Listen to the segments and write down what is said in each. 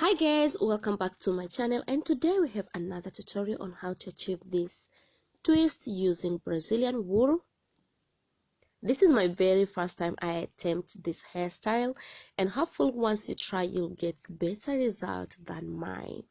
Hi guys, welcome back to my channel, and today we have another tutorial on how to achieve this twist using Brazilian wool. This is my very first time I attempt this hairstyle, and hopefully once you try you'll get better result than mine.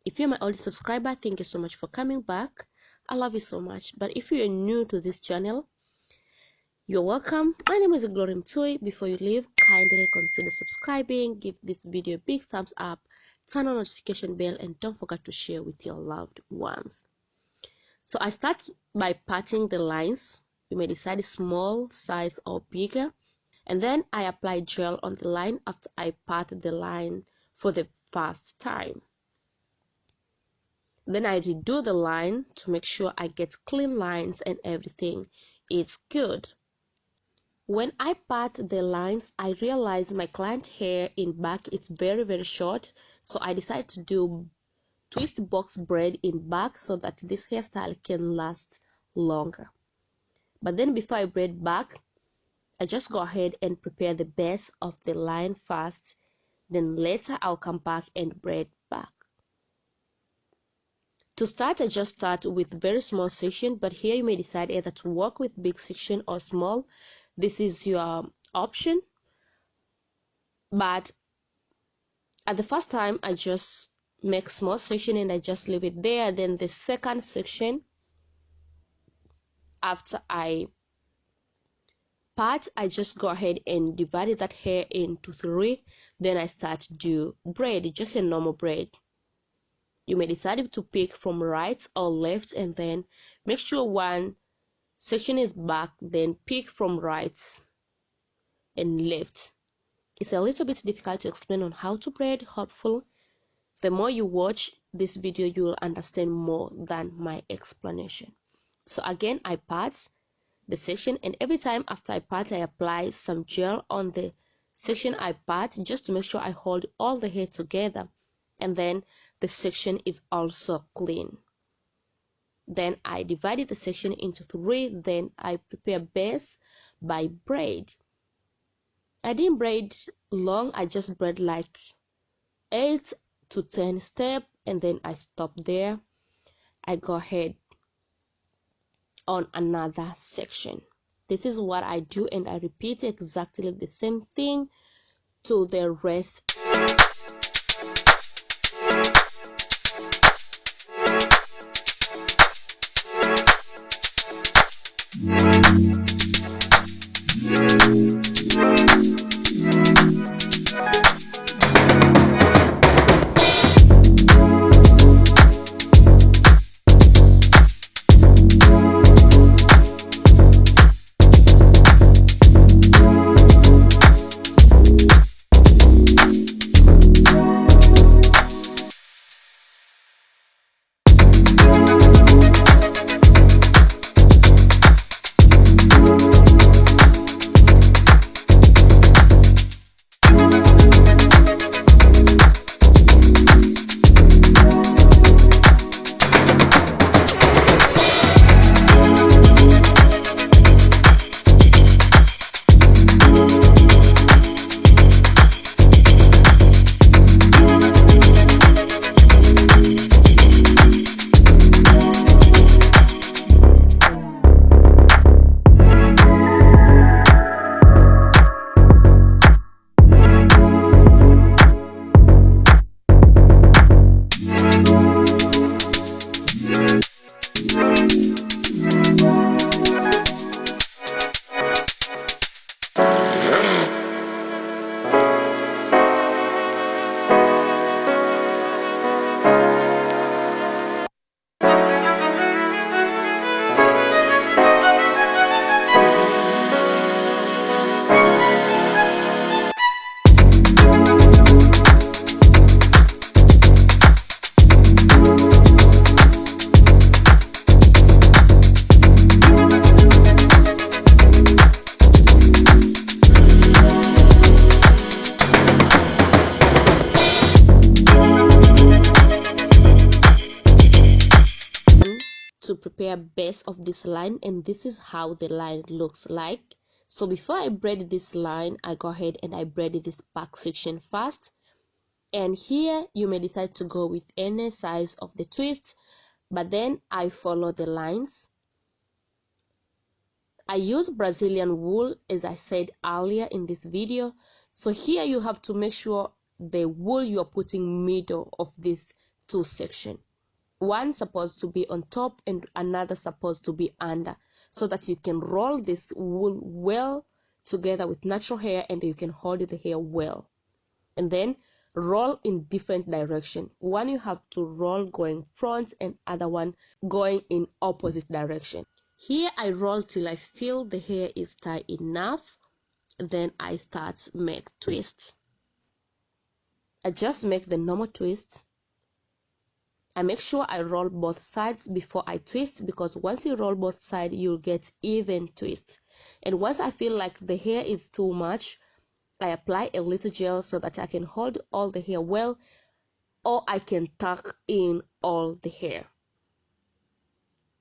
If you're my old subscriber, thank you so much for coming back. I love you so much. But if you're new to this channel, you're welcome. My name is Glory Mtui. Before you leave, kindly consider subscribing, give this video a big thumbs up, turn on notification bell, and don't forget to share with your loved ones. So I start by parting the lines. You may decide small size or bigger, and then I apply gel on the line after I part the line for the first time. Then I redo the line to make sure I get clean lines and everything is good. When I part the lines, I realize my client hair in back is very short, so I decided to do twist box braid in back so that this hairstyle can last longer. But then before I braid back, I just go ahead and prepare the base of the line first, then later I'll come back and braid back. To start, I just start with very small section, but here you may decide either to work with big section or small. This is your option. But at the first time, I just make small section and I just leave it there. Then the second section, after I part, I just go ahead and divide that hair into 3. Then I start to do braid, just a normal braid. You may decide to pick from right or left, and then make sure one section is back, then pick from right and left. It's a little bit difficult to explain on how to braid. Hopefully the more you watch this video, you will understand more than my explanation. So again, I part the section, and every time after I part, I apply some gel on the section I part just to make sure I hold all the hair together, and then the section is also clean. Then I divided the section into 3. Then I prepare base by braid. I didn't braid long, I just braid like 8 to 10 steps, and then I stop there. I go ahead on another section. This is what I do, and I repeat exactly the same thing to the rest. To prepare base of this line, and this is how the line looks like. So before I braid this line, I go ahead and I braid this back section first. And here you may decide to go with any size of the twist, but then I follow the lines. I use Brazilian wool, as I said earlier in this video. So here you have to make sure the wool you're putting middle of these two sections. One supposed to be on top and another supposed to be under, so that you can roll this wool well together with natural hair and you can hold the hair well. And then roll in different direction. One you have to roll going front and other one going in opposite direction. Here I roll till I feel the hair is tight enough. Then I start make twists. I just make the normal twist. I make sure I roll both sides before I twist, because once you roll both sides you'll get even twist. And once I feel like the hair is too much, I apply a little gel so that I can hold all the hair well, or I can tuck in all the hair.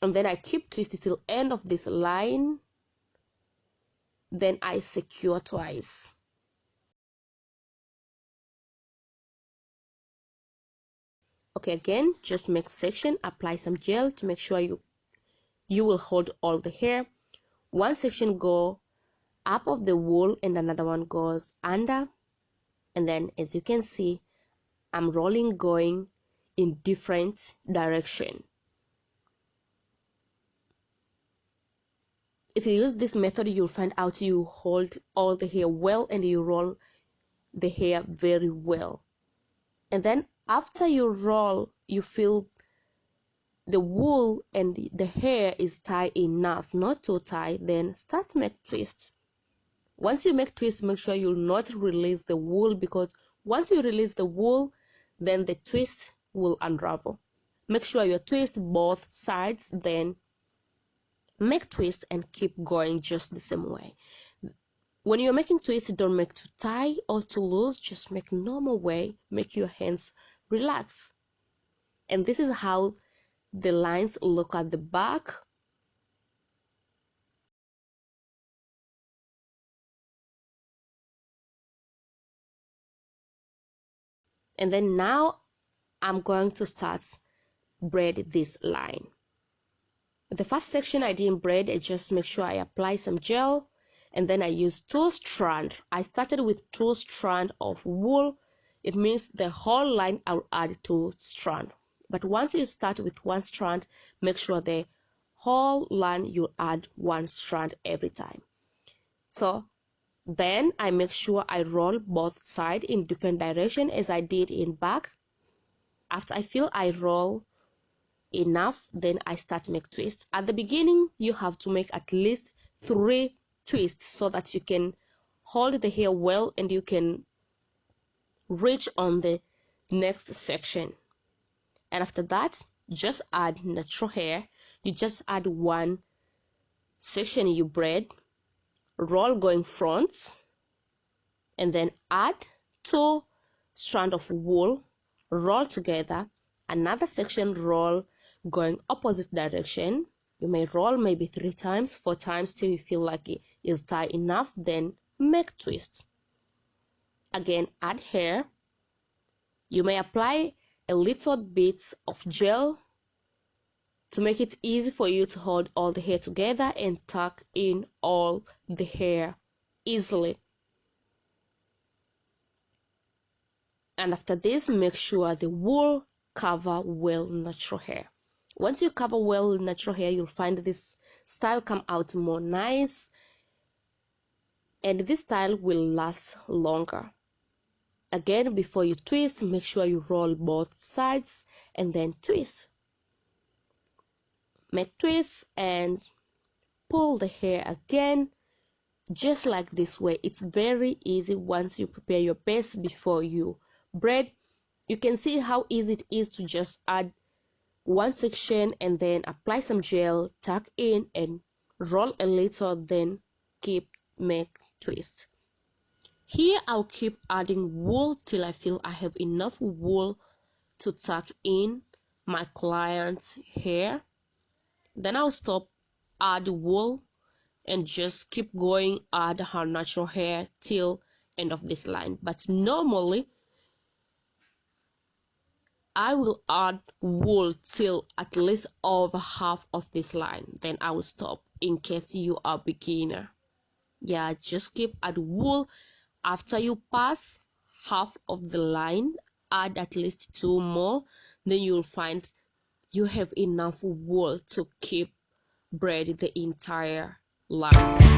And then I keep twisting till end of this line. Then I secure twice. Okay, again, just make section, apply some gel to make sure you will hold all the hair. One section go up of the wool and another one goes under. And then as you can see, I'm rolling going in different direction. If you use this method, you'll find out you hold all the hair well and you roll the hair very well. And then after you roll, you feel the wool and the hair is tight enough, not too tight, then start make twist. Once you make twist, make sure you'll not release the wool, because once you release the wool, then the twist will unravel. Make sure you twist both sides, then make twist and keep going just the same way. When you're making twist, don't make too tight or too loose, just make normal way, make your hands relax. And this is how the lines look at the back. And then now I'm going to start braid this line. The first section I didn't braid, I just make sure I apply some gel, and then I use 2 strands. I started with 2 strands of wool. It means the whole line I'll add 2 strands. But once you start with 1 strand, make sure the whole line you add 1 strand every time. So then I make sure I roll both sides in different direction as I did in back. After I feel I roll enough, then I start make twists. At the beginning you have to make at least 3 twists so that you can hold the hair well and you can reach on the next section. And after that, just add natural hair. You just add 1 section you braid, roll going front, and then add 2 strands of wool, roll together, another section roll going opposite direction. You may roll maybe 3 times, 4 times till you feel like it is tight enough, then make twist. Again, add hair. You may apply a little bit of gel to make it easy for you to hold all the hair together and tuck in all the hair easily. And after this, make sure the wool cover well natural hair. Once you cover well natural hair, you'll find this style come out more nice, and this style will last longer. Again, before you twist, make sure you roll both sides and then twist. Make twist and pull the hair again, just like this way. It's very easy once you prepare your base before you braid. You can see how easy it is to just add 1 section and then apply some gel, tuck in and roll a little, then make twist. Here I'll keep adding wool till I feel I have enough wool to tuck in my client's hair. Then I'll stop, add wool, and just keep going, add her natural hair till end of this line. But normally I will add wool till at least over half of this line, then I will stop in case you are a beginner. Yeah, just keep add wool. After you pass half of the line, add at least 2 more, then you'll find you have enough wool to keep braid the entire line.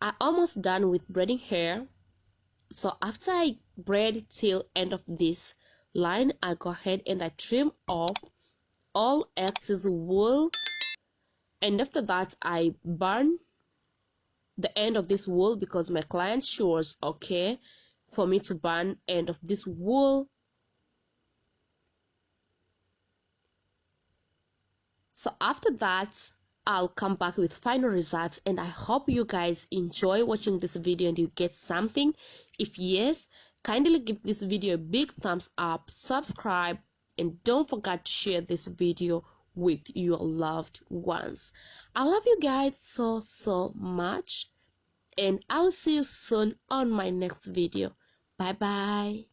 I almost done with braiding hair. So after I braid till end of this line, I go ahead and I trim off all excess wool, and after that I burn the end of this wool because my client shows okay for me to burn end of this wool. So after that I'll come back with final results, and I hope you guys enjoy watching this video and you get something. If yes, kindly give this video a big thumbs up, subscribe, and don't forget to share this video with your loved ones. I love you guys so much, and I'll see you soon on my next video. Bye bye.